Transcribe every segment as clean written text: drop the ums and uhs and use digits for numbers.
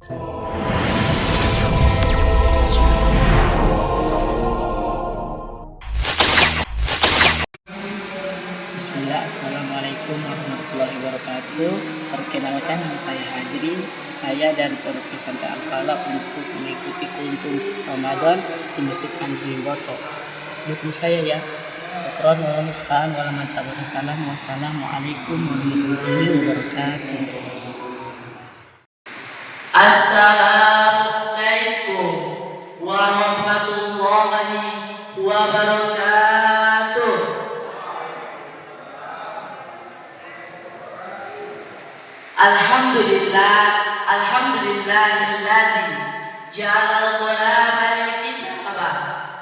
Bismillah, Assalamualaikum warahmatullahi wabarakatuh. Perkenalkan, nama saya Hajri. Saya dari Pondok Pesantren Al-Falah untuk mengikuti kultum Ramadan di Masjid Anfirin Boto. Dukung saya ya. Syukron wa musta'an wa Wassalamualaikum warahmatullahi wabarakatuh. Assalamualaikum warahmatullahi wabarakatuh. Alhamdulillahilladzi ja'alal qalama lil kitaba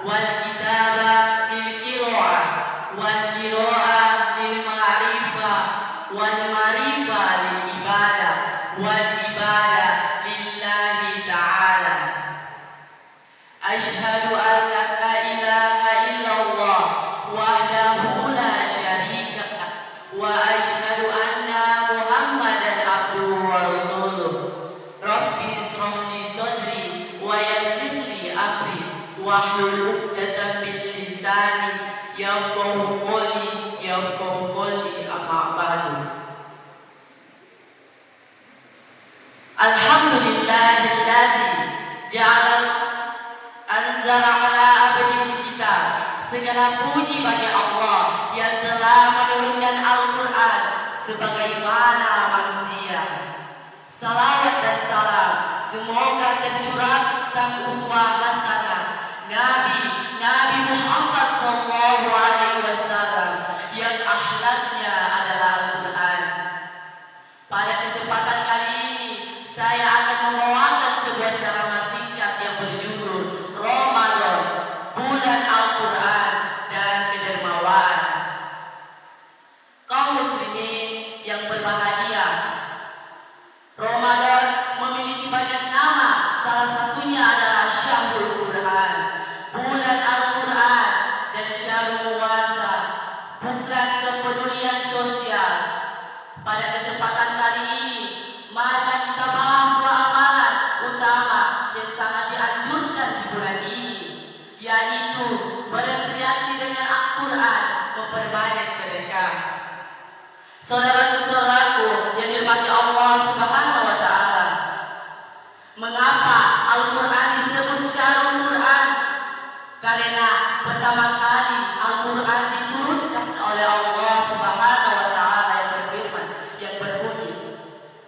wal kitaba lil qira'ah wal qira'ah lil ma'rifah wal ma'rifah lil ibadah wal ibadah lillahi ta'ala. Asyhadu an la ilaha illallah wahdahu la syarika lah wa asyhadu anna Muhammadan abduhu wa rasuluh. Rabbi ishrah li sadri wa yassir li amri wahlul 'uqdatam min lisani yafqahu qawli amma ba'du. Alhamdulillahilladzi anzala ala abdihi kitab. Segala puji bagi Allah yang telah menurunkan Al-Quran sebagaimana manusia. Salawat dan salam semoga tercurah sang uswah hasanah Nabi Muhammad SAW yang akhlaknya adalah Al-Quran. Pada kesempatan kali ini saya akan membawakan sebuah ceramah singkat yang berjudul Ramadan, Bulan Al-Quran dan Kedermawanan. Kaum muslimin yang berbahagia, Ramadan memiliki banyak nama, salah satunya adalah Syahrul Quran, Bulan Al-Quran, dan Syahrul Puasa, Bulan Kepedulian Sosial. Pada kesempatan kali ini, mari kita bahas dua amalan utama yang sangat dianjurkan di bulan ini, yaitu berinteraksi dengan Al-Quran, memperbanyak sedekah. Saudara-saudaraku yang dirahmati Allah Subhanahu wa Ta'ala, mengapa Al-Quran disebut Syahrul Quran? Karena pertama kali Al-Quran diturunkan oleh Allah Subhanahu wa Ta'ala yang berfirman, yang berbunyi,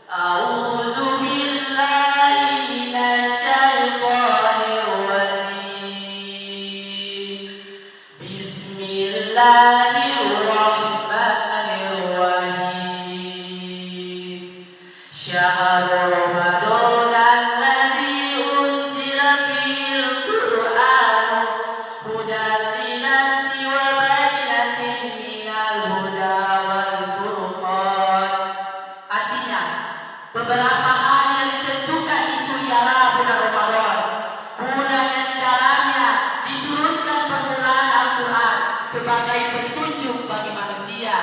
A'udzu billahi minasyaitonir rajim. Bismillahirrahmanirrahim. Syahrul Ramadan alladzi unzila fihil Qur'anu hudan linnasi wa bayyinatin minal huda wal furqan. Artinya, beberapa hari yang ditentukan itu ialah bulan Ramadan, bulan yang di dalamnya diturunkan permulaan Al-Quran sebagai petunjuk bagi manusia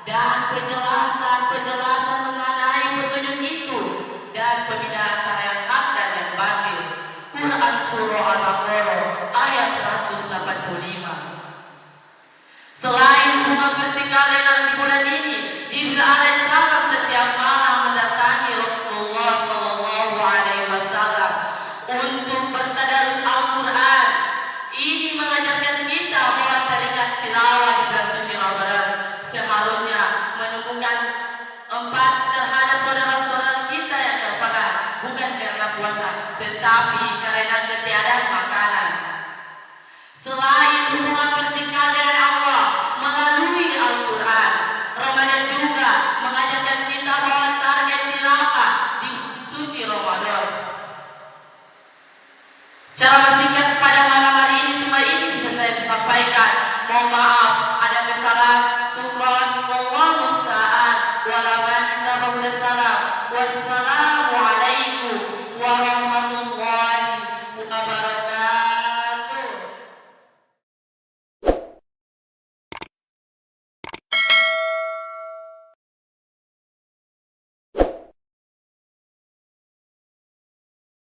dan penjelasan mengenai petunjuk itu dan pembinaan antara yang hak dan yang batil. Quran Surah Al-Baqarah ayat 185. Selain hubungan vertikal dengan di bulan ini, Jibril alaihissalam setiap malam mendatangi Rasulullah SAW untuk bertadarus Al-Quran. Ini mengajarkan kita bahwa tarikat tilawah di bulan suci Ramadan seharusnya menemukan empat terhadap saudara-saudara kita yang kelaparan, bukan karena puasa, tetapi karena ketiadaan makanan. Selain hubungan vertikal dengan Allah melalui Al-Quran, Ramadan juga mengajarkan kita bahwa target tilawah di suci Ramadan. Cara